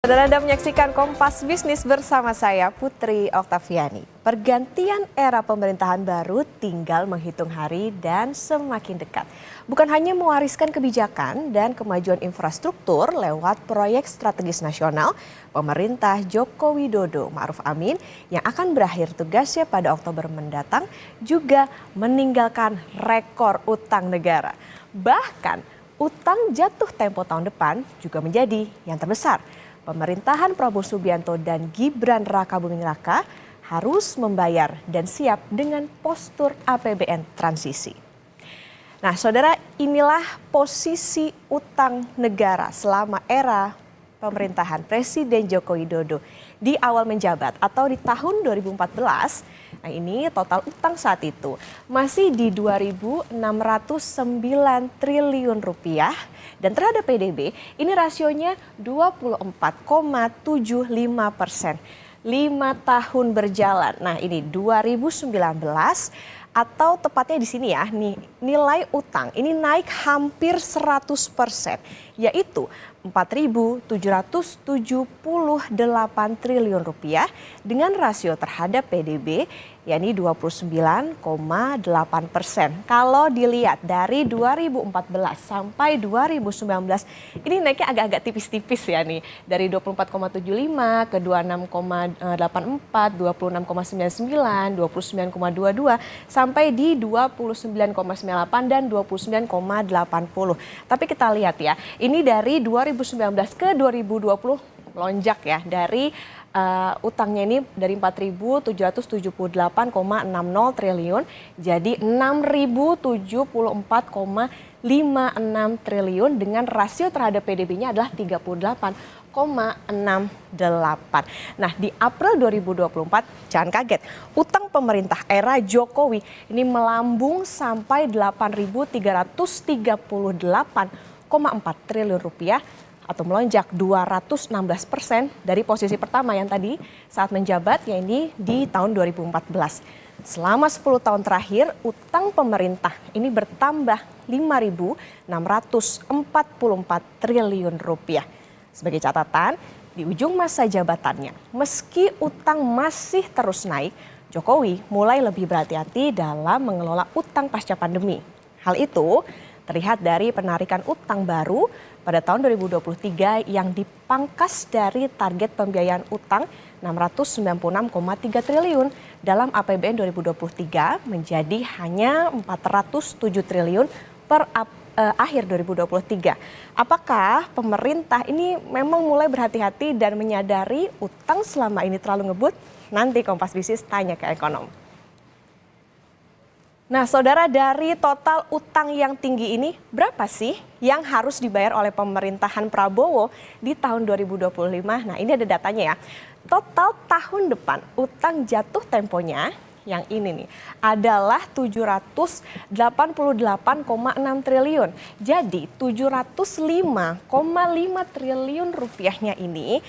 Saudara Anda menyaksikan Kompas Bisnis bersama saya Putri Oktaviani. Pergantian era pemerintahan baru tinggal menghitung hari dan semakin dekat. Bukan hanya mewariskan kebijakan dan kemajuan infrastruktur lewat proyek strategis nasional, pemerintah Joko Widodo Ma'ruf Amin yang akan berakhir tugasnya pada Oktober mendatang juga meninggalkan rekor utang negara. Bahkan utang jatuh tempo tahun depan juga menjadi yang terbesar. Pemerintahan Prabowo Subianto dan Gibran Rakabuming Raka harus membayar dan siap dengan postur APBN transisi. Nah, saudara, inilah posisi utang negara selama era pemerintahan Presiden Joko Widodo di awal menjabat atau di tahun 2014. Nah, ini total utang saat itu masih di 2.609 triliun rupiah dan terhadap PDB ini rasionya 24,75%. 5 tahun berjalan. Nah, ini 2019 atau tepatnya di sini ya, nih nilai utang ini naik hampir 100%, yaitu 4.778 triliun rupiah dengan rasio terhadap PDB yakni 29,8%. Kalau dilihat dari 2014 sampai 2019 ini naiknya agak-agak tipis-tipis ya nih, dari 24,75 ke 26,84, 26,99, 29,22 sampai di 29,98 dan 29,80. Tapi kita lihat ya, ini dari 2019 ke 2020 lonjak ya, dari utangnya ini dari 4.778,60 triliun jadi 6.074,56 triliun dengan rasio terhadap PDB-nya adalah 38,68. Nah, di April 2024 jangan kaget, utang pemerintah era Jokowi ini melambung sampai 8.338,4 triliun rupiah atau melonjak 216% dari posisi pertama yang tadi saat menjabat, yaitu di tahun 2014. Selama 10 tahun terakhir, utang pemerintah ini bertambah 5.644 triliun rupiah. Sebagai catatan, di ujung masa jabatannya, meski utang masih terus naik, Jokowi mulai lebih berhati-hati dalam mengelola utang pasca pandemi. Hal itu terlihat dari penarikan utang baru pada tahun 2023 yang dipangkas dari target pembiayaan utang 696,3 triliun dalam APBN 2023 menjadi hanya 407 triliun per akhir 2023. Apakah pemerintah ini memang mulai berhati-hati dan menyadari utang selama ini terlalu ngebut? Nanti Kompas Bisnis tanya ke ekonom. Nah, saudara, dari total utang yang tinggi ini, berapa sih yang harus dibayar oleh pemerintahan Prabowo di tahun 2025? Nah, ini ada datanya ya. Total tahun depan utang jatuh temponya yang ini nih adalah 788,6 triliun. Jadi 705,5 triliun rupiahnya ini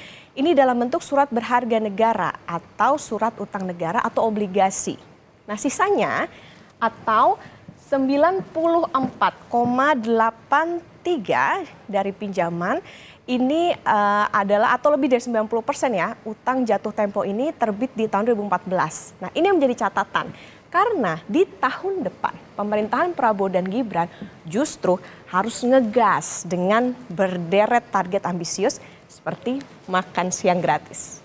dalam bentuk surat berharga negara atau surat utang negara atau obligasi. Nah, sisanya atau 94,83 dari pinjaman ini adalah atau lebih dari 90% ya, utang jatuh tempo ini terbit di tahun 2014. Nah, ini yang menjadi catatan karena di tahun depan pemerintahan Prabowo dan Gibran justru harus ngegas dengan berderet target ambisius seperti makan siang gratis.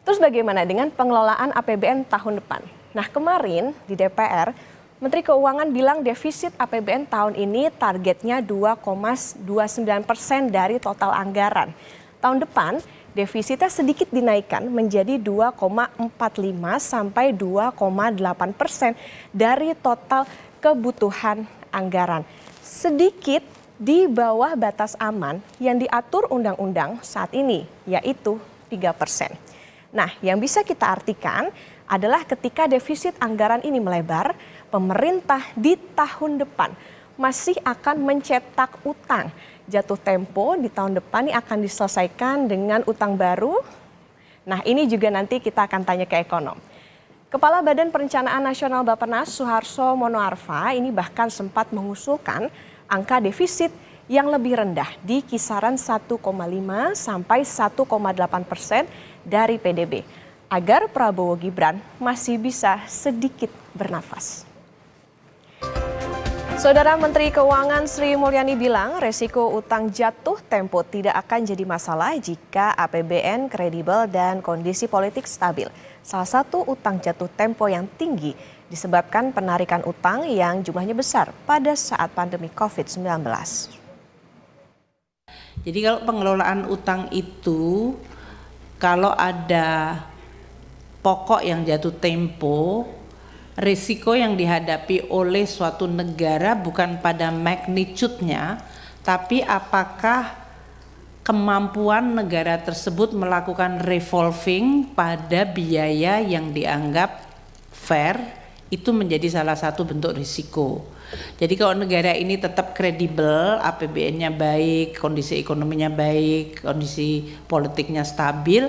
Terus bagaimana dengan pengelolaan APBN tahun depan? Nah, kemarin di DPR, Menteri Keuangan bilang defisit APBN tahun ini targetnya 2,29% dari total anggaran. Tahun depan, defisitnya sedikit dinaikkan menjadi 2,45 sampai 2,8% dari total kebutuhan anggaran. Sedikit di bawah batas aman yang diatur undang-undang saat ini, yaitu 3%. Nah, yang bisa kita artikan adalah ketika defisit anggaran ini melebar, pemerintah di tahun depan masih akan mencetak utang. Jatuh tempo di tahun depan ini akan diselesaikan dengan utang baru. Nah, ini juga nanti kita akan tanya ke ekonom. Kepala Badan Perencanaan Nasional Bappenas Suharto Monoarfa ini bahkan sempat mengusulkan angka defisit yang lebih rendah di kisaran 1,5 sampai 1,8% dari PDB agar Prabowo Gibran masih bisa sedikit bernafas. Saudara Menteri Keuangan Sri Mulyani bilang resiko utang jatuh tempo tidak akan jadi masalah jika APBN kredibel dan kondisi politik stabil. Salah satu utang jatuh tempo yang tinggi disebabkan penarikan utang yang jumlahnya besar pada saat pandemi COVID-19. Jadi kalau pengelolaan utang itu, kalau ada pokok yang jatuh tempo, risiko yang dihadapi oleh suatu negara bukan pada magnitude-nya, tapi apakah kemampuan negara tersebut melakukan revolving pada biaya yang dianggap fair, itu menjadi salah satu bentuk risiko. Jadi kalau negara ini tetap kredibel, APBN-nya baik, kondisi ekonominya baik, kondisi politiknya stabil,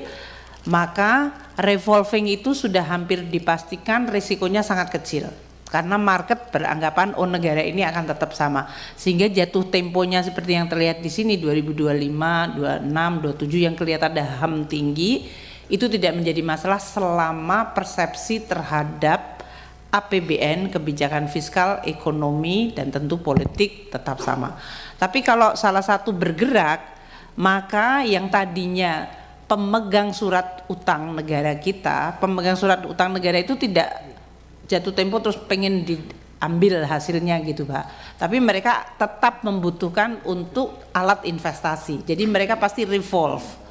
maka revolving itu sudah hampir dipastikan risikonya sangat kecil. Karena market beranggapan negara ini akan tetap sama. Sehingga jatuh temponya seperti yang terlihat di sini 2025, 26, 27 yang kelihatan daham tinggi, itu tidak menjadi masalah selama persepsi terhadap APBN, kebijakan fiskal, ekonomi, dan tentu politik tetap sama. Tapi kalau salah satu bergerak, maka yang tadinya pemegang surat utang negara kita, pemegang surat utang negara itu tidak jatuh tempo terus pengen diambil hasilnya gitu Pak. Tapi mereka tetap membutuhkan untuk alat investasi. Jadi mereka pasti revolve.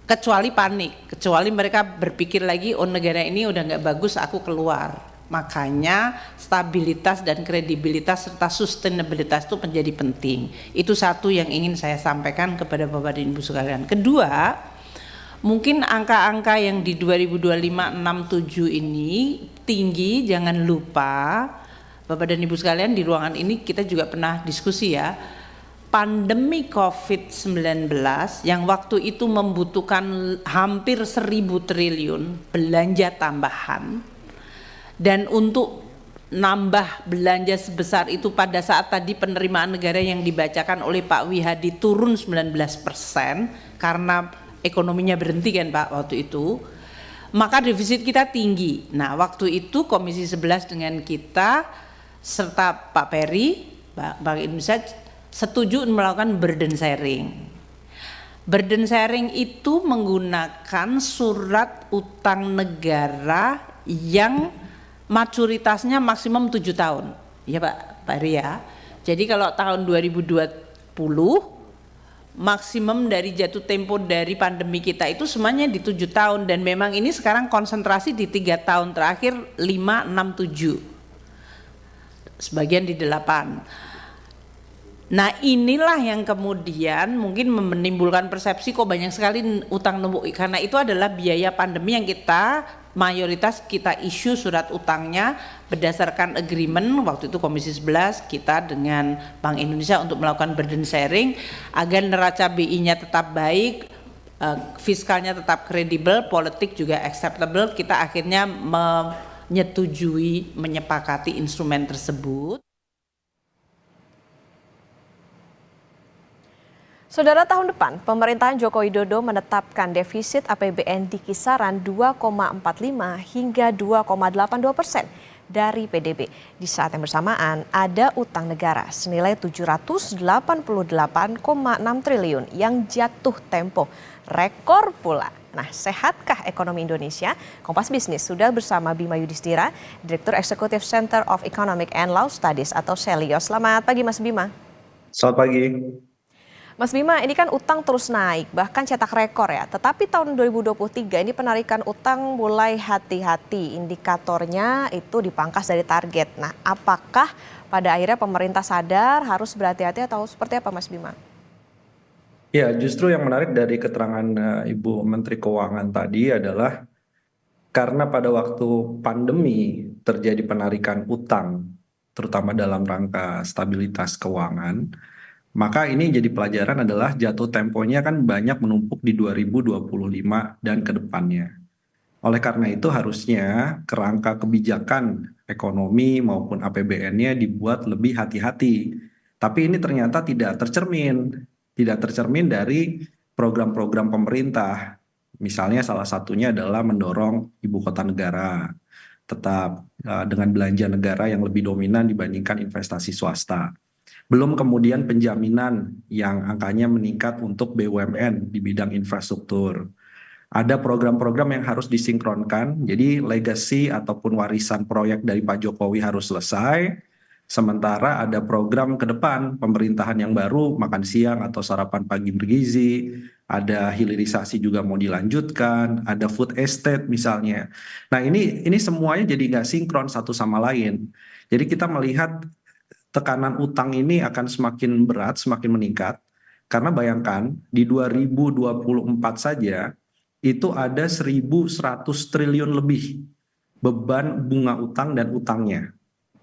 Kecuali panik, kecuali mereka berpikir lagi, negara ini udah nggak bagus, aku keluar. Makanya stabilitas dan kredibilitas serta sustainabilitas itu menjadi penting. Itu satu yang ingin saya sampaikan kepada Bapak dan Ibu sekalian. Kedua, mungkin angka-angka yang di 2025-67 ini tinggi, jangan lupa Bapak dan Ibu sekalian, di ruangan ini kita juga pernah diskusi ya. Pandemi COVID-19 yang waktu itu membutuhkan hampir 1.000 triliun belanja tambahan, dan untuk nambah belanja sebesar itu pada saat tadi penerimaan negara yang dibacakan oleh Pak Wihadi turun 19% karena ekonominya berhenti kan Pak waktu itu, maka defisit kita tinggi. Nah waktu itu Komisi 11 dengan kita serta Pak Peri, Bank Indonesia setuju melakukan burden sharing. Burden sharing itu menggunakan surat utang negara yang maturitasnya maksimum 7 tahun. Ya Pak Ria. Jadi kalau tahun 2020 maksimum dari jatuh tempo dari pandemi kita itu semuanya di 7 tahun, dan memang ini sekarang konsentrasi di 3 tahun terakhir 5, 6, 7. Sebagian di 8. Nah inilah yang kemudian mungkin menimbulkan persepsi kok banyak sekali utang numpuk, karena itu adalah biaya pandemi yang kita mayoritas kita isu surat utangnya berdasarkan agreement waktu itu Komisi 11 kita dengan Bank Indonesia untuk melakukan burden sharing agar neraca BI-nya tetap baik, fiskalnya tetap kredibel, politik juga acceptable. Kita akhirnya menyetujui, menyepakati instrumen tersebut. Saudara, tahun depan pemerintahan Joko Widodo menetapkan defisit APBN di kisaran 2,45 hingga 2,82% dari PDB. Di saat yang bersamaan ada utang negara senilai 788,6 triliun yang jatuh tempo. Rekor pula. Nah, sehatkah ekonomi Indonesia? Kompas Bisnis sudah bersama Bima Yudhistira, Direktur Eksekutif Center of Economic and Law Studies atau CELIO. Selamat pagi Mas Bima. Selamat pagi. Mas Bima, ini kan utang terus naik, bahkan cetak rekor ya. Tetapi tahun 2023 ini penarikan utang mulai hati-hati, indikatornya itu dipangkas dari target. Nah, apakah pada akhirnya pemerintah sadar harus berhati-hati atau seperti apa Mas Bima? Ya, justru yang menarik dari keterangan Ibu Menteri Keuangan tadi adalah karena pada waktu pandemi terjadi penarikan utang, terutama dalam rangka stabilitas keuangan, maka ini jadi pelajaran adalah jatuh temponya kan banyak menumpuk di 2025 dan ke depannya. Oleh karena itu harusnya kerangka kebijakan ekonomi maupun APBN-nya dibuat lebih hati-hati. Tapi ini ternyata tidak tercermin dari program-program pemerintah. Misalnya salah satunya adalah mendorong ibu kota negara tetap dengan belanja negara yang lebih dominan dibandingkan investasi swasta. Belum kemudian penjaminan yang angkanya meningkat untuk BUMN di bidang infrastruktur. Ada program-program yang harus disinkronkan, jadi legacy ataupun warisan proyek dari Pak Jokowi harus selesai, sementara ada program ke depan pemerintahan yang baru, makan siang atau sarapan pagi bergizi, ada hilirisasi juga mau dilanjutkan, ada food estate misalnya. Nah ini semuanya jadi nggak sinkron satu sama lain. Jadi kita melihat tekanan utang ini akan semakin berat, semakin meningkat, karena bayangkan di 2024 saja itu ada 1.100 triliun lebih beban bunga utang dan utangnya.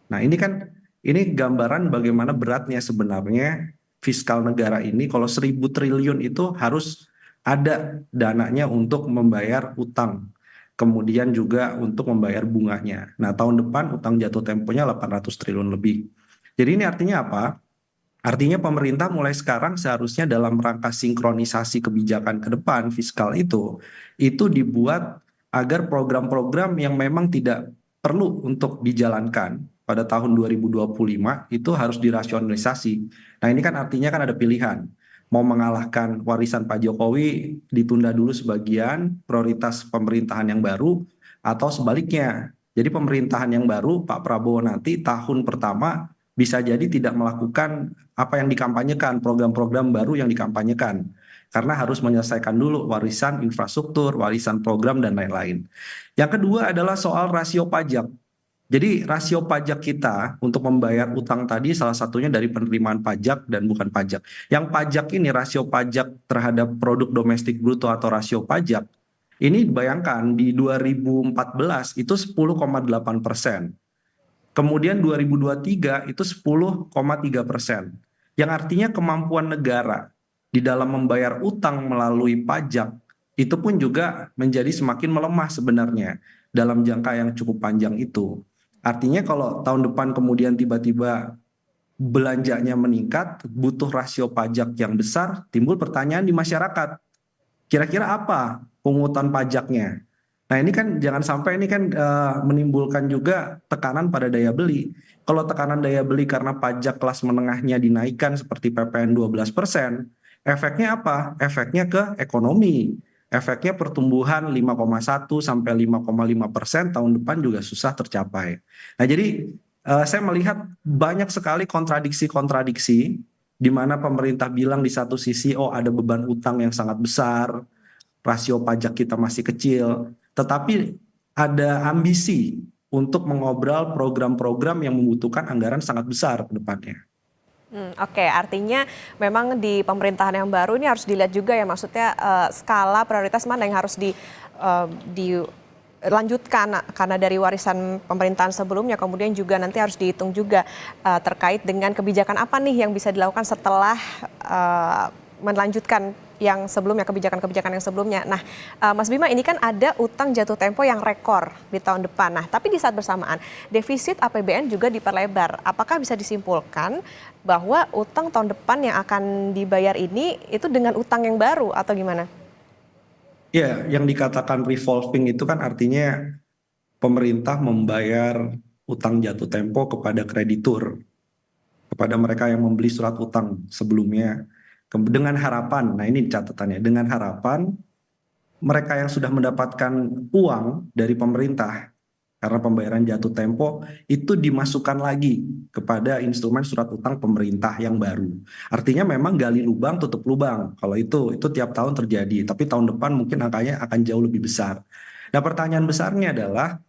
Nah ini gambaran bagaimana beratnya sebenarnya fiskal negara ini kalau 1.000 triliun itu harus ada dananya untuk membayar utang. Kemudian juga untuk membayar bunganya. Nah tahun depan utang jatuh temponya 800 triliun lebih. Jadi ini artinya apa? Artinya pemerintah mulai sekarang seharusnya dalam rangka sinkronisasi kebijakan ke depan fiskal itu dibuat agar program-program yang memang tidak perlu untuk dijalankan pada tahun 2025 itu harus dirasionalisasi. Nah ini kan artinya kan ada pilihan. Mau mengalahkan warisan Pak Jokowi ditunda dulu sebagian prioritas pemerintahan yang baru atau sebaliknya. Jadi pemerintahan yang baru Pak Prabowo nanti tahun pertama bisa jadi tidak melakukan apa yang dikampanyekan, program-program baru yang dikampanyekan. Karena harus menyelesaikan dulu warisan infrastruktur, warisan program, dan lain-lain. Yang kedua adalah soal rasio pajak. Jadi rasio pajak kita untuk membayar utang tadi salah satunya dari penerimaan pajak dan bukan pajak. Yang pajak ini rasio pajak terhadap produk domestik bruto atau rasio pajak, ini bayangkan di 2014 itu 10,8%. Kemudian 2023 itu 10,3%. Yang artinya kemampuan negara di dalam membayar utang melalui pajak itu pun juga menjadi semakin melemah sebenarnya dalam jangka yang cukup panjang itu. Artinya kalau tahun depan kemudian tiba-tiba belanjanya meningkat, butuh rasio pajak yang besar, timbul pertanyaan di masyarakat. Kira-kira apa pungutan pajaknya? Nah ini kan jangan sampai ini kan menimbulkan juga tekanan pada daya beli. Kalau tekanan daya beli karena pajak kelas menengahnya dinaikkan seperti PPN 12%, efeknya apa? Efeknya ke ekonomi. Efeknya pertumbuhan 5,1 sampai 5,5% tahun depan juga susah tercapai. Nah jadi saya melihat banyak sekali kontradiksi-kontradiksi di mana pemerintah bilang di satu sisi oh ada beban utang yang sangat besar, rasio pajak kita masih kecil, tetapi ada ambisi untuk mengobrol program-program yang membutuhkan anggaran sangat besar ke depannya. Oke, artinya memang di pemerintahan yang baru ini harus dilihat juga ya, maksudnya skala prioritas mana yang harus dilanjutkan karena dari warisan pemerintahan sebelumnya, kemudian juga nanti harus dihitung juga terkait dengan kebijakan apa nih yang bisa dilakukan setelah melanjutkan yang sebelumnya, kebijakan-kebijakan yang sebelumnya. Nah, Mas Bima, ini kan ada utang jatuh tempo yang rekor di tahun depan. Nah, tapi di saat bersamaan, defisit APBN juga diperlebar. Apakah bisa disimpulkan bahwa utang tahun depan yang akan dibayar ini itu dengan utang yang baru atau gimana? Ya, yang dikatakan revolving itu kan artinya pemerintah membayar utang jatuh tempo kepada kreditur, kepada mereka yang membeli surat utang sebelumnya. Dengan harapan, nah ini catatannya, dengan harapan mereka yang sudah mendapatkan uang dari pemerintah karena pembayaran jatuh tempo itu dimasukkan lagi kepada instrumen surat utang pemerintah yang baru. Artinya memang gali lubang tutup lubang. Kalau itu tiap tahun terjadi, tapi tahun depan mungkin angkanya akan jauh lebih besar. Nah, pertanyaan besarnya adalah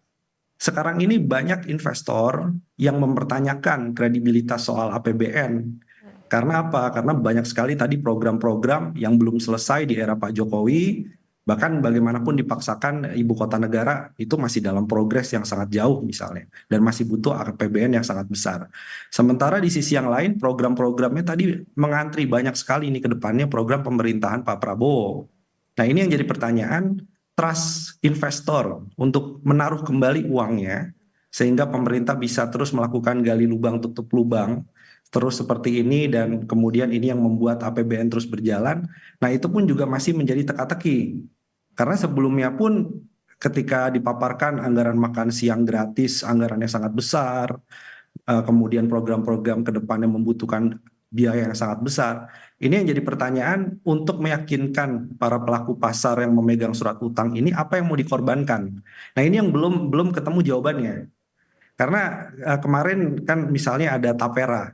sekarang ini banyak investor yang mempertanyakan kredibilitas soal APBN. Karena apa? Karena banyak sekali tadi program-program yang belum selesai di era Pak Jokowi, bahkan bagaimanapun dipaksakan ibu kota negara itu masih dalam progres yang sangat jauh misalnya, dan masih butuh APBN yang sangat besar. Sementara di sisi yang lain program-programnya tadi mengantri banyak sekali ini ke depannya program pemerintahan Pak Prabowo. Nah ini yang jadi pertanyaan, trust investor untuk menaruh kembali uangnya, sehingga pemerintah bisa terus melakukan gali lubang tutup lubang terus seperti ini dan kemudian ini yang membuat APBN terus berjalan. Nah, itu pun juga masih menjadi teka-teki. Karena sebelumnya pun ketika dipaparkan anggaran makan siang gratis, anggarannya sangat besar, kemudian program-program ke depannya membutuhkan biaya yang sangat besar. Ini yang jadi pertanyaan untuk meyakinkan para pelaku pasar yang memegang surat utang ini apa yang mau dikorbankan. Nah, ini yang belum belum ketemu jawabannya. Karena kemarin kan misalnya ada Tapera.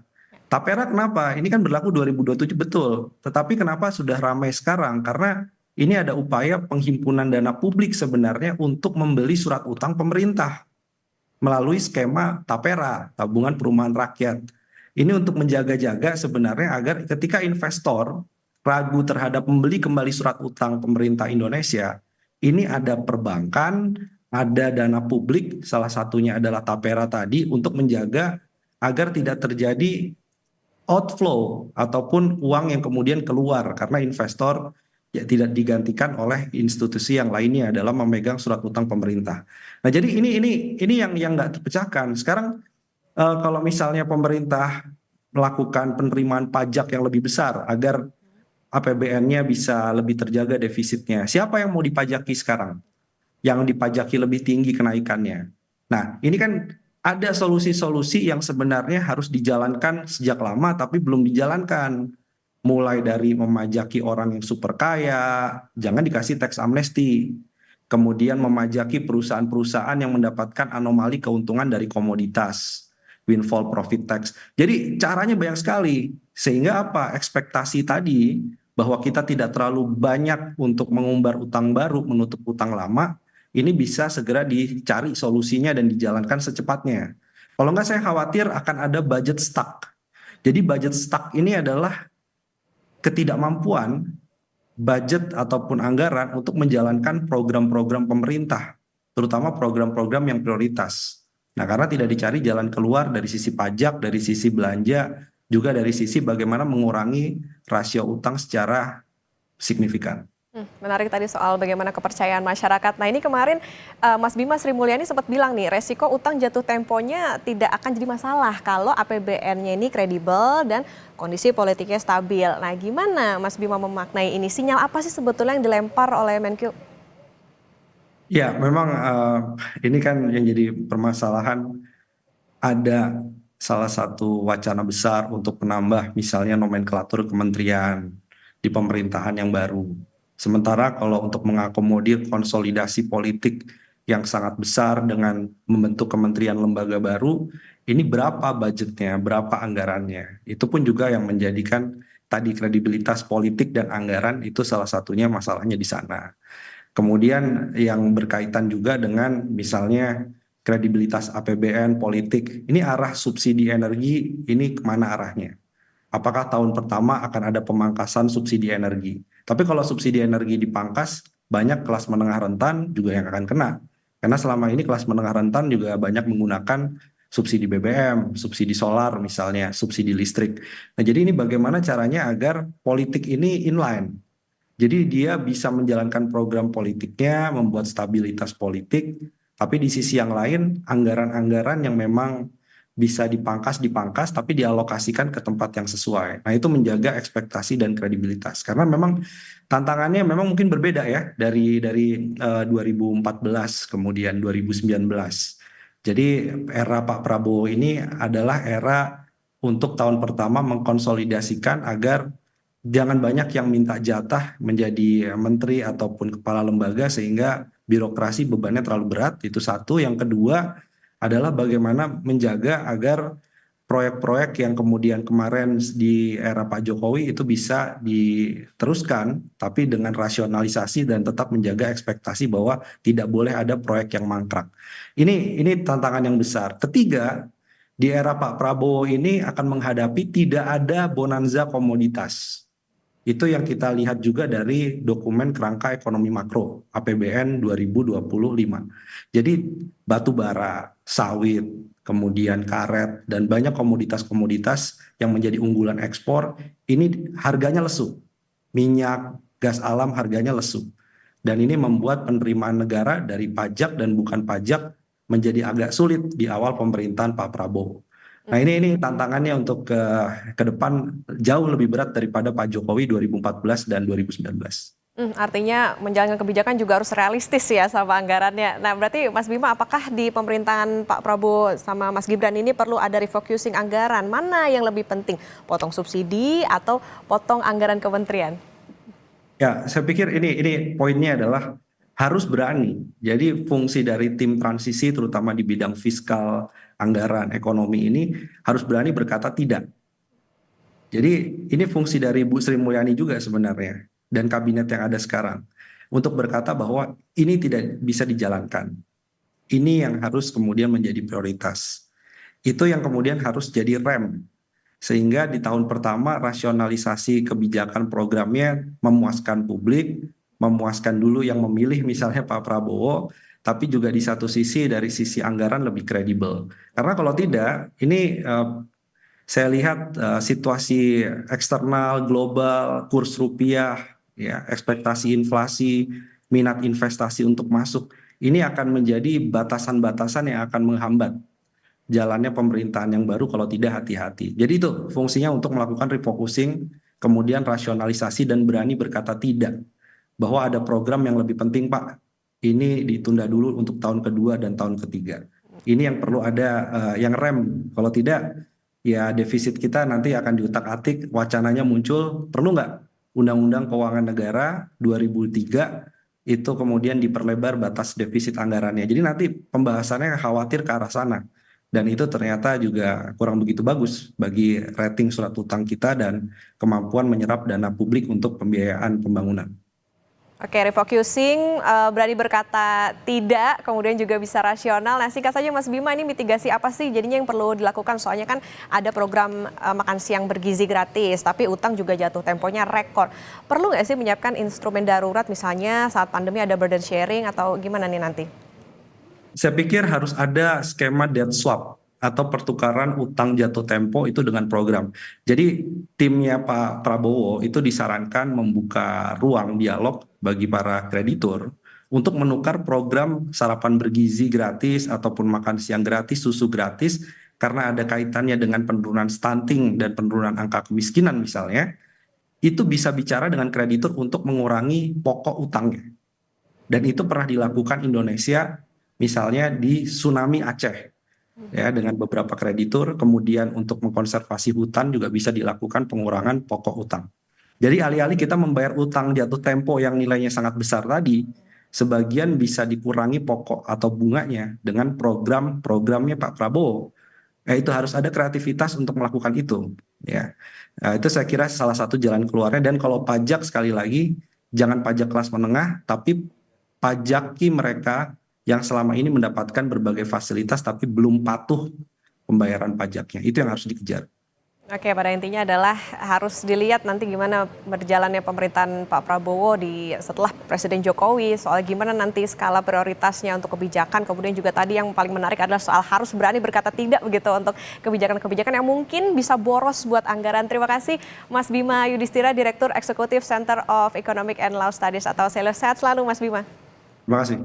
Tapera kenapa? Ini kan berlaku 2027 betul. Tetapi kenapa sudah ramai sekarang? Karena ini ada upaya penghimpunan dana publik sebenarnya untuk membeli surat utang pemerintah melalui skema Tapera, Tabungan Perumahan Rakyat. Ini untuk menjaga-jaga sebenarnya agar ketika investor ragu terhadap membeli kembali surat utang pemerintah Indonesia, ini ada perbankan, ada dana publik, salah satunya adalah Tapera tadi untuk menjaga agar tidak terjadi outflow ataupun uang yang kemudian keluar karena investor ya tidak digantikan oleh institusi yang lainnya dalam memegang surat utang pemerintah. Nah, jadi ini yang nggak terpecahkan. Sekarang kalau misalnya pemerintah melakukan penerimaan pajak yang lebih besar agar APBN-nya bisa lebih terjaga defisitnya, siapa yang mau dipajaki sekarang? Yang dipajaki lebih tinggi kenaikannya. Nah, ini kan ada solusi-solusi yang sebenarnya harus dijalankan sejak lama tapi belum dijalankan. Mulai dari memajaki orang yang super kaya, jangan dikasih tax amnesty. Kemudian memajaki perusahaan-perusahaan yang mendapatkan anomali keuntungan dari komoditas, windfall profit tax. Jadi caranya banyak sekali. Sehingga apa? Ekspektasi tadi bahwa kita tidak terlalu banyak untuk mengumbar utang baru, menutup utang lama, ini bisa segera dicari solusinya dan dijalankan secepatnya. Kalau nggak saya khawatir akan ada budget stuck. Jadi budget stuck ini adalah ketidakmampuan budget ataupun anggaran untuk menjalankan program-program pemerintah, terutama program-program yang prioritas. Nah, karena tidak dicari jalan keluar dari sisi pajak, dari sisi belanja, juga dari sisi bagaimana mengurangi rasio utang secara signifikan. Menarik tadi soal bagaimana kepercayaan masyarakat. Nah, ini kemarin Mas Bima Sri Mulyani sempat bilang nih, resiko utang jatuh temponya tidak akan jadi masalah kalau APBN-nya ini kredibel dan kondisi politiknya stabil. Nah, gimana Mas Bima memaknai ini? Sinyal apa sih sebetulnya yang dilempar oleh Menkyu? Ya, memang ini kan yang jadi permasalahan, ada salah satu wacana besar untuk menambah misalnya nomenklatur kementerian di pemerintahan yang baru. Sementara kalau untuk mengakomodir konsolidasi politik yang sangat besar dengan membentuk kementerian lembaga baru, ini berapa budgetnya, berapa anggarannya. Itu pun juga yang menjadikan tadi kredibilitas politik dan anggaran itu salah satunya masalahnya di sana. Kemudian yang berkaitan juga dengan misalnya kredibilitas APBN politik, ini arah subsidi energi, ini kemana arahnya? Apakah tahun pertama akan ada pemangkasan subsidi energi? Tapi kalau subsidi energi dipangkas, banyak kelas menengah rentan juga yang akan kena. Karena selama ini kelas menengah rentan juga banyak menggunakan subsidi BBM, subsidi solar misalnya, subsidi listrik. Nah, jadi ini bagaimana caranya agar politik ini inline. Jadi dia bisa menjalankan program politiknya, membuat stabilitas politik, tapi di sisi yang lain anggaran-anggaran yang memang bisa dipangkas, tapi dialokasikan ke tempat yang sesuai. Nah, itu menjaga ekspektasi dan kredibilitas. Karena memang tantangannya memang mungkin berbeda ya dari 2014 kemudian 2019. Jadi era Pak Prabowo ini adalah era untuk tahun pertama mengkonsolidasikan agar jangan banyak yang minta jatah menjadi menteri ataupun kepala lembaga sehingga birokrasi bebannya terlalu berat. Itu satu. Yang kedua adalah bagaimana menjaga agar proyek-proyek yang kemudian kemarin di era Pak Jokowi itu bisa diteruskan, tapi dengan rasionalisasi dan tetap menjaga ekspektasi bahwa tidak boleh ada proyek yang mangkrak. Ini tantangan yang besar. Ketiga, di era Pak Prabowo ini akan menghadapi tidak ada bonanza komoditas. Itu yang kita lihat juga dari dokumen kerangka ekonomi makro APBN 2025. Jadi batu bara, sawit, kemudian karet, dan banyak komoditas-komoditas yang menjadi unggulan ekspor, ini harganya lesu. Minyak, gas alam harganya lesu. Dan ini membuat penerimaan negara dari pajak dan bukan pajak menjadi agak sulit di awal pemerintahan Pak Prabowo. Nah ini tantangannya untuk ke depan jauh lebih berat daripada Pak Jokowi 2014 dan 2019. Artinya menjalankan kebijakan juga harus realistis ya sama anggarannya. Nah berarti Mas Bima, apakah di pemerintahan Pak Prabowo sama Mas Gibran ini perlu ada refocusing anggaran? Mana yang lebih penting? Potong subsidi atau potong anggaran kementerian? Ya, saya pikir ini poinnya adalah harus berani. Jadi fungsi dari tim transisi terutama di bidang fiskal, anggaran, ekonomi ini harus berani berkata tidak. Jadi ini fungsi dari Bu Sri Mulyani juga sebenarnya dan kabinet yang ada sekarang untuk berkata bahwa ini tidak bisa dijalankan. Ini yang harus kemudian menjadi prioritas. Itu yang kemudian harus jadi rem sehingga di tahun pertama rasionalisasi kebijakan programnya memuaskan publik, memuaskan dulu yang memilih misalnya Pak Prabowo, tapi juga di satu sisi dari sisi anggaran lebih kredibel. Karena kalau tidak, ini saya lihat situasi eksternal, global, kurs rupiah, ya, ekspektasi inflasi, minat investasi untuk masuk, ini akan menjadi batasan-batasan yang akan menghambat jalannya pemerintahan yang baru kalau tidak hati-hati. Jadi itu fungsinya untuk melakukan refocusing, kemudian rasionalisasi dan berani berkata tidak. Bahwa ada program yang lebih penting Pak, ini ditunda dulu untuk tahun kedua dan tahun ketiga. Ini yang perlu ada yang rem, kalau tidak ya defisit kita nanti akan diutak-atik, wacananya muncul, perlu nggak Undang-Undang Keuangan Negara 2003 itu kemudian diperlebar batas defisit anggarannya. Jadi nanti pembahasannya khawatir ke arah sana. Dan itu ternyata juga kurang begitu bagus bagi rating surat utang kita dan kemampuan menyerap dana publik untuk pembiayaan pembangunan. Oke, refocusing, berani berkata tidak, kemudian juga bisa rasional. Nah, singkat saja Mas Bima, ini mitigasi apa sih jadinya yang perlu dilakukan? Soalnya kan ada program makan siang bergizi gratis, tapi utang juga jatuh temponya rekor. Perlu nggak sih menyiapkan instrumen darurat misalnya saat pandemi ada burden sharing atau gimana nih nanti? Saya pikir harus ada skema debt swap atau pertukaran utang jatuh tempo itu dengan program. Jadi timnya Pak Prabowo itu disarankan membuka ruang dialog bagi para kreditur untuk menukar program sarapan bergizi gratis ataupun makan siang gratis, susu gratis karena ada kaitannya dengan penurunan stunting dan penurunan angka kemiskinan misalnya. Itu bisa bicara dengan kreditur untuk mengurangi pokok utangnya. Dan itu pernah dilakukan Indonesia misalnya di tsunami Aceh ya dengan beberapa kreditur, kemudian untuk mengkonservasi hutan juga bisa dilakukan pengurangan pokok utang. Jadi alih-alih kita membayar utang jatuh tempo yang nilainya sangat besar tadi, sebagian bisa dikurangi pokok atau bunganya dengan program-programnya Pak Prabowo. Itu harus ada kreativitas untuk melakukan itu ya. Itu saya kira salah satu jalan keluarnya. Dan kalau pajak sekali lagi jangan pajak kelas menengah tapi pajaki mereka yang selama ini mendapatkan berbagai fasilitas tapi belum patuh pembayaran pajaknya. Itu yang harus dikejar. Oke, pada intinya adalah harus dilihat nanti gimana berjalannya pemerintahan Pak Prabowo setelah Presiden Jokowi, soal gimana nanti skala prioritasnya untuk kebijakan, kemudian juga tadi yang paling menarik adalah soal harus berani berkata tidak begitu untuk kebijakan-kebijakan yang mungkin bisa boros buat anggaran. Terima kasih Mas Bima Yudhistira, Direktur Eksekutif Center of Economic and Law Studies atau CELAS. Sehat selalu Mas Bima. Terima kasih.